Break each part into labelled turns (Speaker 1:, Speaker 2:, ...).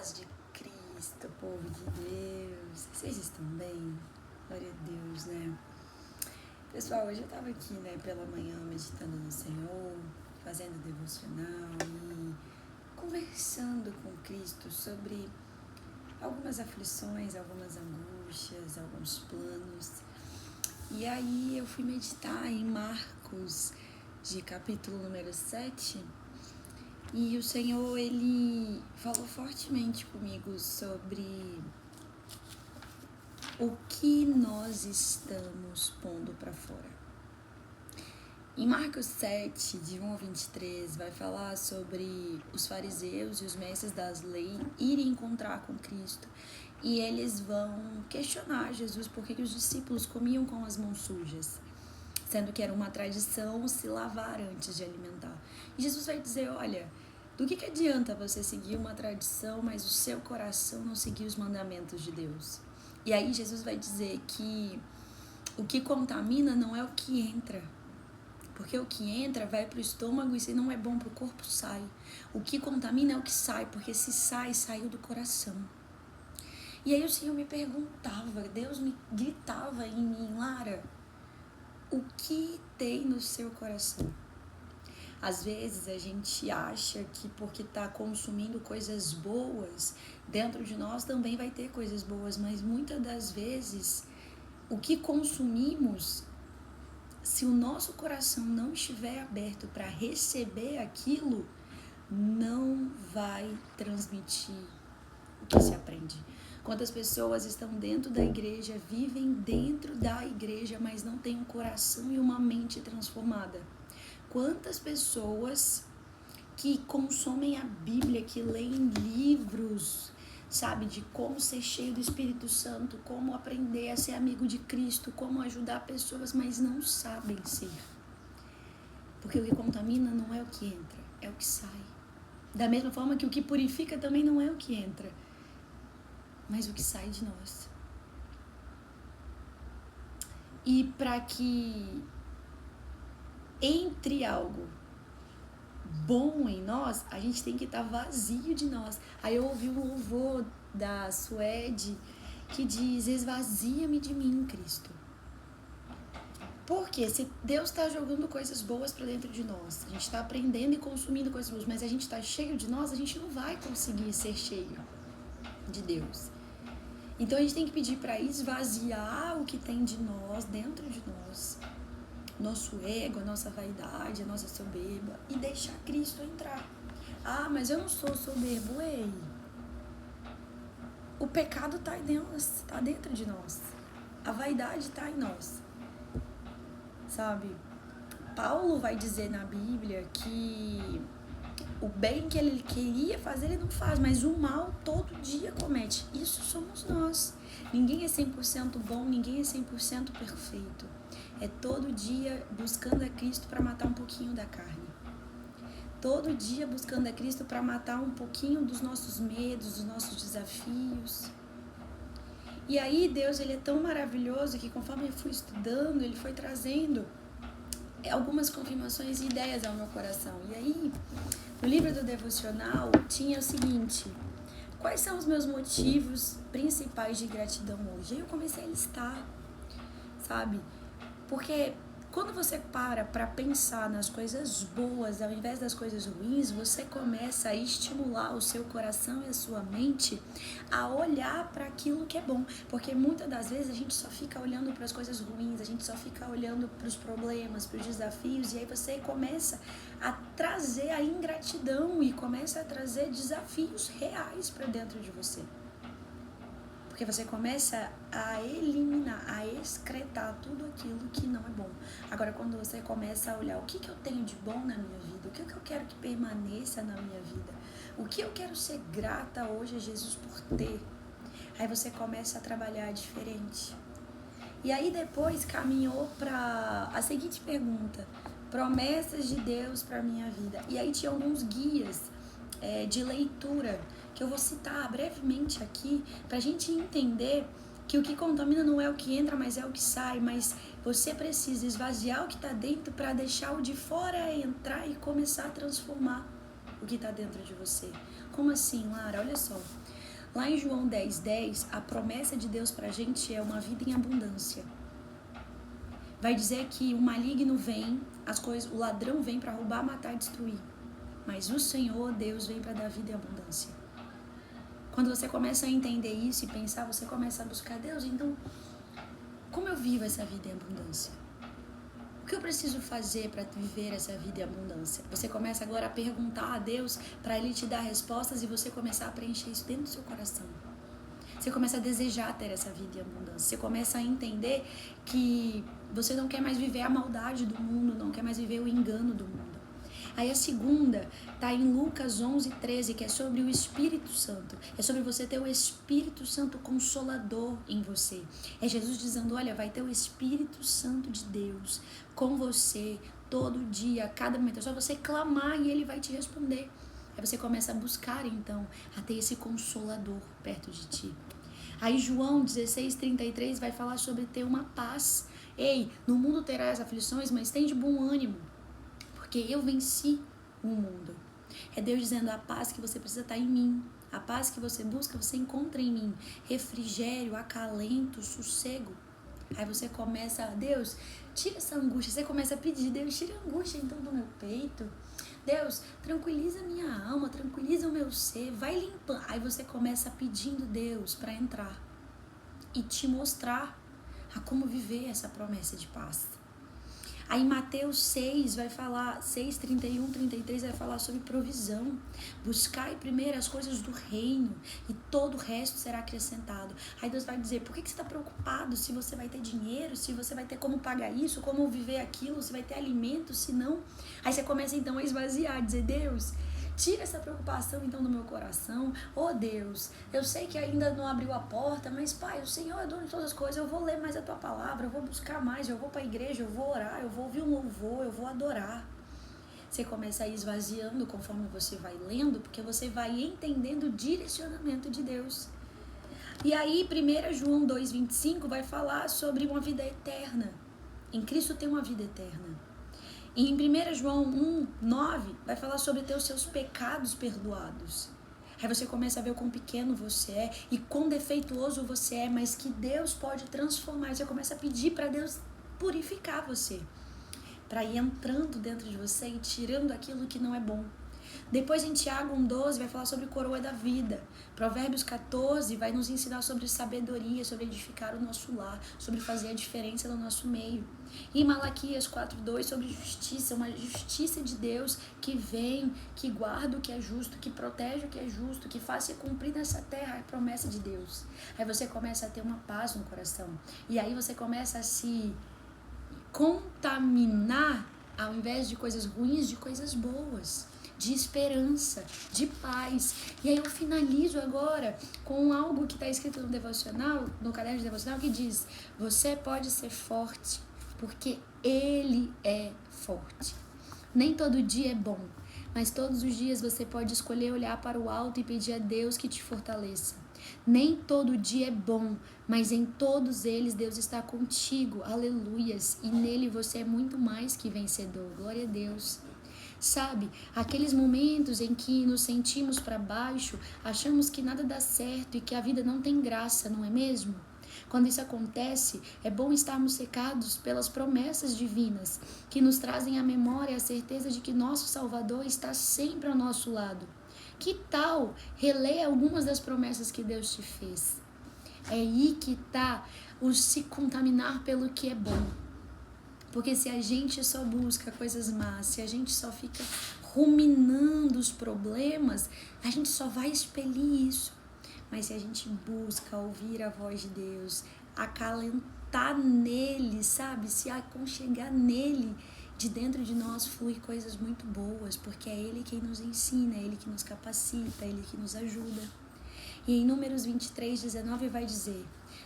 Speaker 1: paz de Cristo, povo de Deus. Vocês estão bem? Glória a Deus, né? Pessoal, hoje eu tava aqui, né, pela manhã, meditando no Senhor, fazendo devocional e conversando com Cristo sobre algumas aflições, algumas angústias, alguns planos. E aí eu fui meditar em Marcos, de capítulo número 7, e o Senhor, ele falou fortemente comigo sobre o que nós estamos pondo para fora. Em Marcos 7, de 1 a 23, vai falar sobre os fariseus e os mestres das leis irem encontrar com Cristo. E eles vão questionar Jesus por que os discípulos comiam com as mãos sujas, sendo que era uma tradição se lavar antes de alimentar. E Jesus vai dizer, olha, do que adianta você seguir uma tradição, mas o seu coração não seguir os mandamentos de Deus? E aí Jesus vai dizer que o que contamina não é o que entra, porque o que entra vai para o estômago e se não é bom para o corpo, sai. O que contamina é o que sai, porque se sai, saiu do coração. E aí o Senhor me perguntava, Deus me gritava em mim, Lara, o que tem no seu coração? Às vezes a gente acha que porque está consumindo coisas boas, dentro de nós também vai ter coisas boas, mas muitas das vezes o que consumimos, se o nosso coração não estiver aberto para receber aquilo, não vai transmitir o que se aprende. Quantas pessoas estão dentro da igreja, vivem dentro da igreja, mas não têm um coração e uma mente transformada? Quantas pessoas que consomem a Bíblia, que leem livros, sabe, de como ser cheio do Espírito Santo, como aprender a ser amigo de Cristo, como ajudar pessoas, mas não sabem ser. Porque o que contamina não é o que entra, é o que sai. Da mesma forma que o que purifica também não é o que entra, mas o que sai de nós. E para que entre algo bom em nós, a gente tem que estar vazio de nós. Aí eu ouvi um louvor da Suede que diz, esvazia-me de mim, Cristo. Porque se Deus está jogando coisas boas para dentro de nós, a gente está aprendendo e consumindo coisas boas, mas a gente está cheio de nós, a gente não vai conseguir ser cheio de Deus. Então a gente tem que pedir para esvaziar o que tem de nós, dentro de nós, nosso ego, a nossa vaidade, a nossa soberba, e deixar Cristo entrar. Ah, mas eu não sou soberbo, ei. O pecado está dentro de nós. A vaidade está em nós. Sabe? Paulo vai dizer na Bíblia que o bem que ele queria fazer, ele não faz, mas o mal todo dia comete. Isso somos nós. Ninguém é 100% bom, ninguém é 100% perfeito. É todo dia buscando a Cristo para matar um pouquinho da carne. Todo dia buscando a Cristo para matar um pouquinho dos nossos medos, dos nossos desafios. E aí Deus, ele é tão maravilhoso que conforme eu fui estudando, ele foi trazendo algumas confirmações e ideias ao meu coração. E aí, no livro do devocional, tinha o seguinte: quais são os meus motivos principais de gratidão hoje? Aí eu comecei a listar, sabe? Porque quando você para pensar nas coisas boas ao invés das coisas ruins, você começa a estimular o seu coração e a sua mente a olhar para aquilo que é bom. Porque muitas das vezes a gente só fica olhando para as coisas ruins, a gente só fica olhando para os problemas, para os desafios, e aí você começa a trazer a ingratidão e começa a trazer desafios reais para dentro de você. Porque você começa a eliminar, a excretar tudo aquilo que não é bom. Agora, quando você começa a olhar o que eu tenho de bom na minha vida, o que eu quero que permaneça na minha vida, o que eu quero ser grata hoje a Jesus por ter, aí você começa a trabalhar diferente. E aí depois caminhou para a seguinte pergunta: promessas de Deus para minha vida. E aí tinha alguns guias de leitura que eu vou citar brevemente aqui, para a gente entender que o que contamina não é o que entra, mas é o que sai, mas você precisa esvaziar o que está dentro para deixar o de fora entrar e começar a transformar o que está dentro de você. Como assim, Lara? Olha só. Lá em João 10:10, a promessa de Deus pra gente é uma vida em abundância. Vai dizer que o maligno vem, o ladrão vem para roubar, matar e destruir. Mas o Senhor, Deus, vem para dar vida em abundância. Quando você começa a entender isso e pensar, você começa a buscar Deus. Então, como eu vivo essa vida em abundância? O que eu preciso fazer para viver essa vida em abundância? Você começa agora a perguntar a Deus para Ele te dar respostas e você começar a preencher isso dentro do seu coração. Você começa a desejar ter essa vida em abundância. Você começa a entender que você não quer mais viver a maldade do mundo, não quer mais viver o engano do mundo. Aí a segunda tá em Lucas 11:13, que é sobre o Espírito Santo. É sobre você ter o Espírito Santo Consolador em você. É Jesus dizendo, olha, vai ter o Espírito Santo de Deus com você todo dia, a cada momento. É só você clamar e Ele vai te responder. Aí você começa a buscar, então, a ter esse Consolador perto de ti. Aí João 16:33 vai falar sobre ter uma paz. Ei, no mundo terás aflições, mas tem de bom ânimo, porque eu venci o mundo. É Deus dizendo, a paz que você precisa estar em mim. A paz que você busca, você encontra em mim. Refrigério, acalento, sossego. Aí você começa, Deus, tira essa angústia. Você começa a pedir, Deus, tira a angústia então do meu peito. Deus, tranquiliza a minha alma, tranquiliza o meu ser, vai limpando. Aí você começa pedindo Deus para entrar e te mostrar a como viver essa promessa de paz. Aí Mateus 6 vai falar, 6:31-33 vai falar sobre provisão. Buscai primeiro as coisas do reino e todo o resto será acrescentado. Aí Deus vai dizer, por que você está preocupado se você vai ter dinheiro, se você vai ter como pagar isso, como viver aquilo, se vai ter alimento, se não. Aí você começa então a esvaziar, dizer, Deus, tira essa preocupação então do meu coração. Oh Deus, eu sei que ainda não abriu a porta, mas Pai, o Senhor é dono de todas as coisas. Eu vou ler mais a Tua palavra, eu vou buscar mais, eu vou para a igreja, eu vou orar, eu vou ouvir um louvor, eu vou adorar. Você começa a ir esvaziando conforme você vai lendo, porque você vai entendendo o direcionamento de Deus. E aí 1 João 2:25 vai falar sobre uma vida eterna. Em Cristo tem uma vida eterna. E em 1 João 1:9 vai falar sobre ter os seus pecados perdoados. Aí você começa a ver o quão pequeno você é e quão defeituoso você é, mas que Deus pode transformar. Você começa a pedir para Deus purificar você, para ir entrando dentro de você e tirando aquilo que não é bom. Depois em Tiago 1:12 vai falar sobre coroa da vida. Provérbios 14 vai nos ensinar sobre sabedoria, sobre edificar o nosso lar, sobre fazer a diferença no nosso meio. E em Malaquias 4:2 sobre justiça, uma justiça de Deus que vem, que guarda o que é justo, que protege o que é justo, que faz se cumprir nessa terra a promessa de Deus. Aí você começa a ter uma paz no coração. E aí você começa a se contaminar, ao invés de coisas ruins, de coisas boas, de esperança, de paz. E aí eu finalizo agora com algo que está escrito no devocional, no caderno de devocional, que diz, você pode ser forte, porque Ele é forte. Nem todo dia é bom, mas todos os dias você pode escolher olhar para o alto e pedir a Deus que te fortaleça. Nem todo dia é bom, mas em todos eles Deus está contigo, aleluias, e nele você é muito mais que vencedor, glória a Deus. Sabe, aqueles momentos em que nos sentimos para baixo, achamos que nada dá certo e que a vida não tem graça, não é mesmo? Quando isso acontece, é bom estarmos cercados pelas promessas divinas, que nos trazem à memória a certeza de que nosso Salvador está sempre ao nosso lado. Que tal reler algumas das promessas que Deus te fez? É aí que está o se contaminar pelo que é bom. Porque se a gente só busca coisas más, se a gente só fica ruminando os problemas, a gente só vai expelir isso. Mas se a gente busca ouvir a voz de Deus, acalentar nele, sabe? Se aconchegar nele, de dentro de nós flui coisas muito boas, porque é Ele quem nos ensina, é Ele que nos capacita, é Ele que nos ajuda. E em Números 23:19 vai dizer,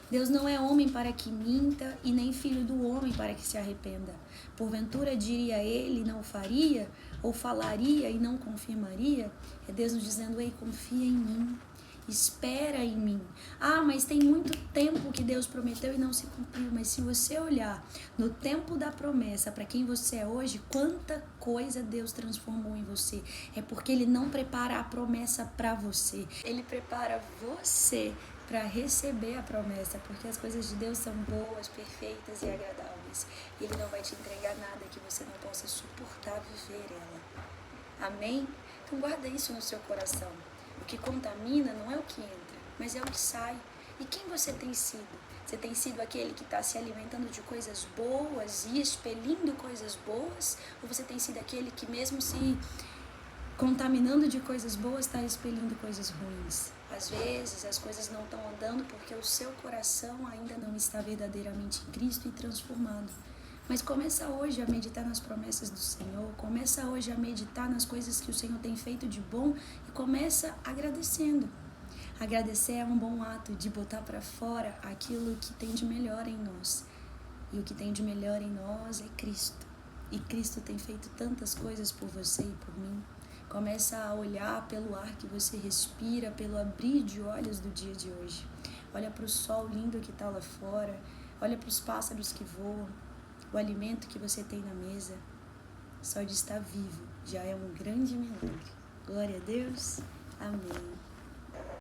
Speaker 1: Deus não é homem para que minta e nem filho do homem para que se arrependa. Porventura diria ele e não faria, ou falaria e não confirmaria? É Deus nos dizendo, ei, confia em mim. Espera em mim. Ah, mas tem muito tempo que Deus prometeu e não se cumpriu. Mas se você olhar no tempo da promessa para quem você é hoje, quanta coisa Deus transformou em você. É porque Ele não prepara a promessa para você. Ele prepara você para receber a promessa, porque as coisas de Deus são boas, perfeitas e agradáveis. E Ele não vai te entregar nada que você não possa suportar viver ela. Amém? Então guarda isso no seu coração. O que contamina não é o que entra, mas é o que sai. E quem você tem sido? Você tem sido aquele que está se alimentando de coisas boas e expelindo coisas boas? Ou você tem sido aquele que mesmo se contaminando de coisas boas está expelindo coisas ruins? Às vezes as coisas não estão andando porque o seu coração ainda não está verdadeiramente em Cristo e transformado. Mas começa hoje a meditar nas promessas do Senhor, começa hoje a meditar nas coisas que o Senhor tem feito de bom e começa agradecendo. Agradecer é um bom ato de botar para fora aquilo que tem de melhor em nós. E o que tem de melhor em nós é Cristo. E Cristo tem feito tantas coisas por você e por mim. Começa a olhar pelo ar que você respira, pelo abrir de olhos do dia de hoje. Olha para o sol lindo que está lá fora, olha para os pássaros que voam. O alimento que você tem na mesa, só de estar vivo, já é um grande milagre. Glória a Deus. Amém.